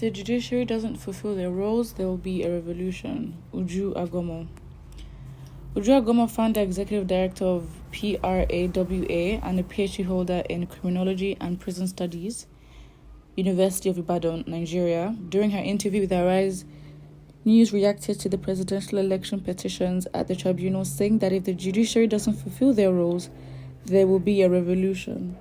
If the judiciary doesn't fulfill their roles, there will be a revolution. Uju Agomo. Uju Agomo, founder executive director of PRAWA and a PhD holder in criminology and prison studies, University of Ibadan, Nigeria, during her interview with Arise News, reacted to the presidential election petitions at the tribunal, saying that if the judiciary doesn't fulfill their roles, there will be a revolution.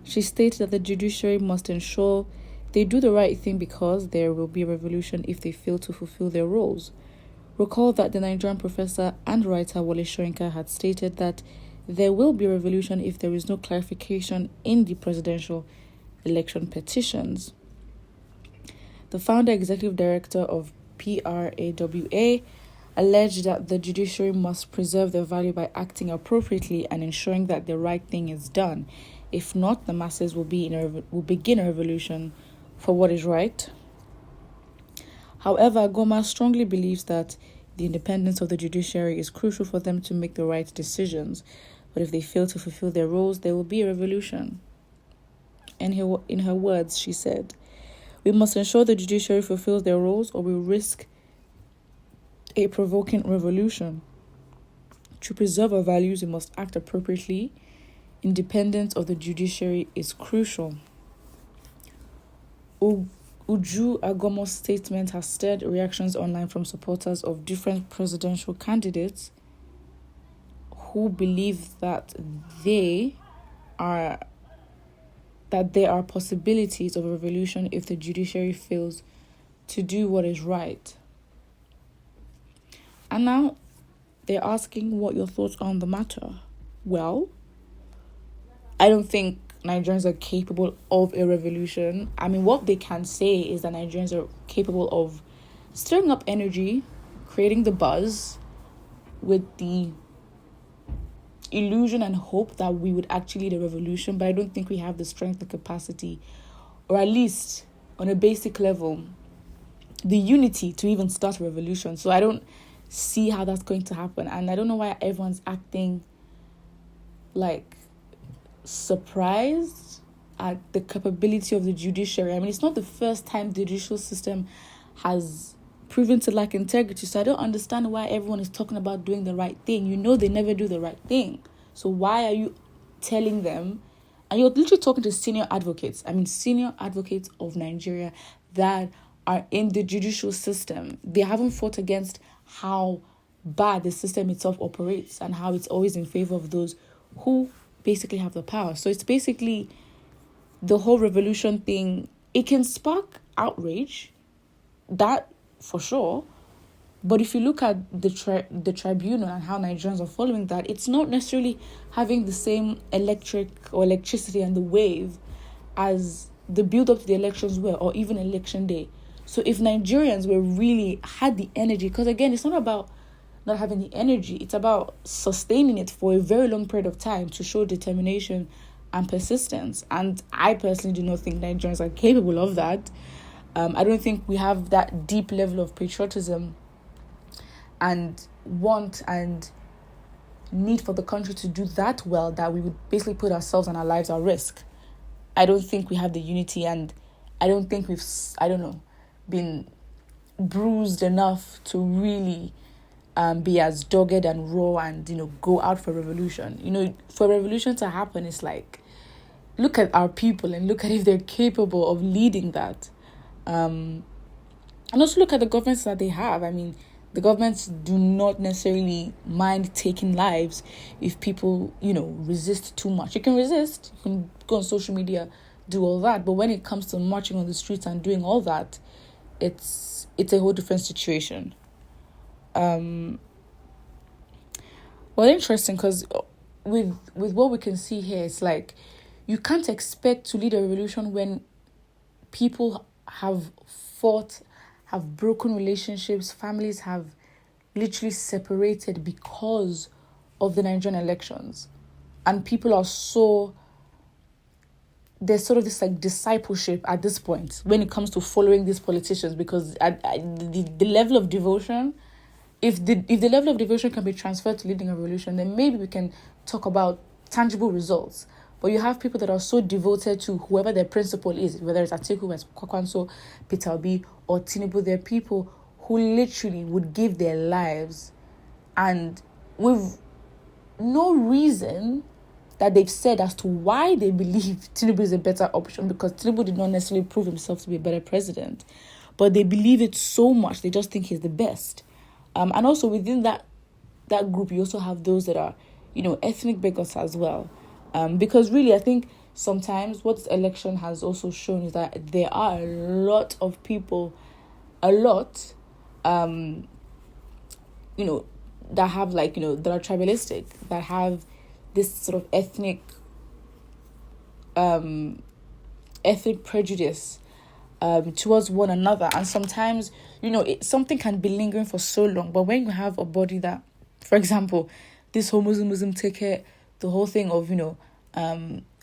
She stated that the judiciary must ensure they do the right thing because there will be a revolution if they fail to fulfill their roles. Recall that the Nigerian professor and writer Wole Soyinka had stated that there will be a revolution if there is no clarification in the presidential election petitions. The founder executive director of PRAWA alleged that the judiciary must preserve their value by acting appropriately and ensuring that the right thing is done. If not, the masses will begin a revolution for what is right. However, Goma strongly believes that the independence of the judiciary is crucial for them to make the right decisions. But if they fail to fulfill their roles, there will be a revolution. In her words, she said, "We must ensure the judiciary fulfills their roles or we risk a provoking revolution. To preserve our values, we must act appropriately. Independence of the judiciary is crucial." Uju Agomo's statement has stirred reactions online from supporters of different presidential candidates who believe that there are possibilities of a revolution if the judiciary fails to do what is right. And now they're asking what your thoughts are on the matter. Well, I don't think Nigerians are capable of a revolution. I mean, what they can say is that Nigerians are capable of stirring up energy, creating the buzz with the illusion and hope that we would actually lead a revolution, but I don't think we have the strength and capacity, or at least on a basic level, the unity to even start a revolution. So I don't see how that's going to happen, and I don't know why everyone's acting like surprised at the capability of the judiciary. I mean, it's not the first time the judicial system has proven to lack integrity, so I don't understand why everyone is talking about doing the right thing. You know they never do the right thing. So why are you telling them? And you're literally talking to senior advocates of Nigeria that are in the judicial system. They haven't fought against how bad the system itself operates and how it's always in favor of those who basically have the power. So it's basically the whole revolution thing. It can spark outrage, that for sure. But if you look at the tribunal and how Nigerians are following that, it's not necessarily having the same electricity and the wave as the build-up to the elections were, or even election day. So if Nigerians had the energy, because again, it's not about not having the energy, it's about sustaining it for a very long period of time to show determination and persistence. And I personally do not think Nigerians are capable of that. I don't think we have that deep level of patriotism and want and need for the country to do that well that we would basically put ourselves and our lives at risk. I don't think we have the unity, and I don't think we've, been bruised enough to really be as dogged and raw and, go out for revolution. For revolution to happen, it's like, look at our people and look at if they're capable of leading that. And also look at the governments that they have. I mean, the governments do not necessarily mind taking lives if people, resist too much. You can resist, you can go on social media, do all that. But when it comes to marching on the streets and doing all that, it's a whole different situation. Well, interesting, because with what we can see here, it's like you can't expect to lead a revolution when people have fought, have broken relationships, families have literally separated because of the Nigerian elections. And people are there's sort of this discipleship at this point when it comes to following these politicians, because the level of devotion, if the level of devotion can be transferred to leading a revolution, then maybe we can talk about tangible results. But you have people that are so devoted to whoever their principal is, whether it's Atiku, Kwakwanso, Peter Obi, or Tinubu. They're people who literally would give their lives, and with no reason that they've said as to why they believe Tinubu is a better option, because Tinubu did not necessarily prove himself to be a better president. But they believe it so much, they just think he's the best. And also within that group, you also have those that are, ethnic bigots as well. Because really, I think sometimes what this election has also shown is that there are a lot of people, that have that are tribalistic, that have this sort of ethnic prejudice towards one another. And sometimes, something can be lingering for so long, but when you have a body that, for example, this whole Muslim ticket, the whole thing of,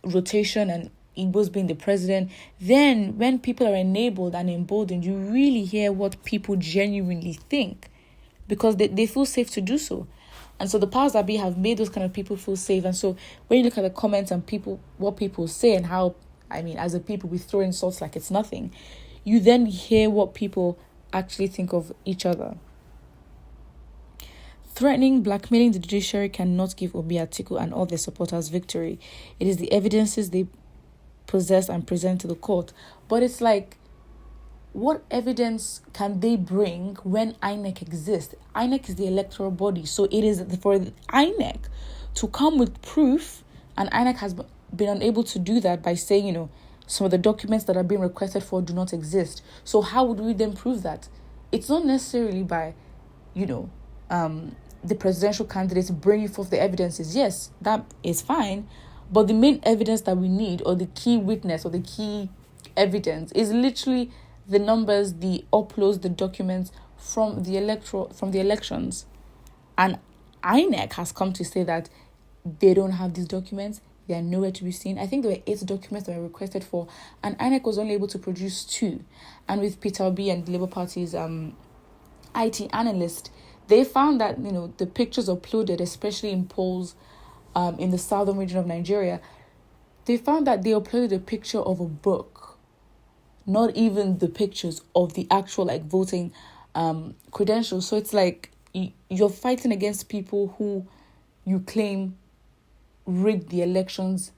rotation and Igbos being the president, then when people are enabled and emboldened, you really hear what people genuinely think, because they feel safe to do so. And so the powers that be have made those kind of people feel safe. And so when you look at the comments and what people say, and how, as a people, we throw insults like it's nothing, you then hear what people actually think of each other. Threatening, blackmailing the judiciary cannot give Obi, Atiku and all their supporters victory. It is the evidences they possess and present to the court. But it's like, what evidence can they bring when INEC exists? INEC is the electoral body, so it is for INEC to come with proof, and INEC has been unable to do that by saying, some of the documents that are being requested for do not exist. So how would we then prove that? It's not necessarily by, the presidential candidates bringing forth the evidences. Yes, that is fine, but the main evidence that we need, or the key witness, or the key evidence, is literally the numbers, the uploads, the documents from the elections. And INEC has come to say that they don't have these documents. They are nowhere to be seen. I think there were 8 documents that were requested for, and INEC was only able to produce 2. And with Peter Obi and the Labour Party's IT analyst, they found that, the pictures uploaded, especially in polls in the southern region of Nigeria, they found that they uploaded a picture of a book, not even the pictures of the actual voting credentials. So it's like you're fighting against people who you claim rigged the elections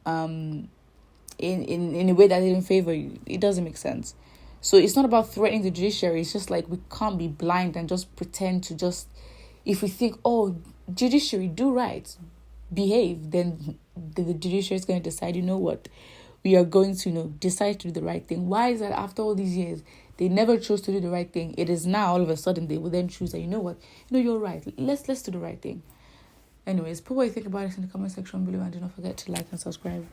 in a way that didn't favor you. It doesn't make sense. So it's not about threatening the judiciary. It's just like, we can't be blind and just pretend to if we think, judiciary, do right, behave, then the judiciary is going to decide, you know what, we are going to decide to do the right thing. Why is that after all these years they never chose to do the right thing? It is now all of a sudden they will then choose that, you're right, let's do the right thing. Anyways, put what you think about it in the comment section below, and do not forget to like and subscribe.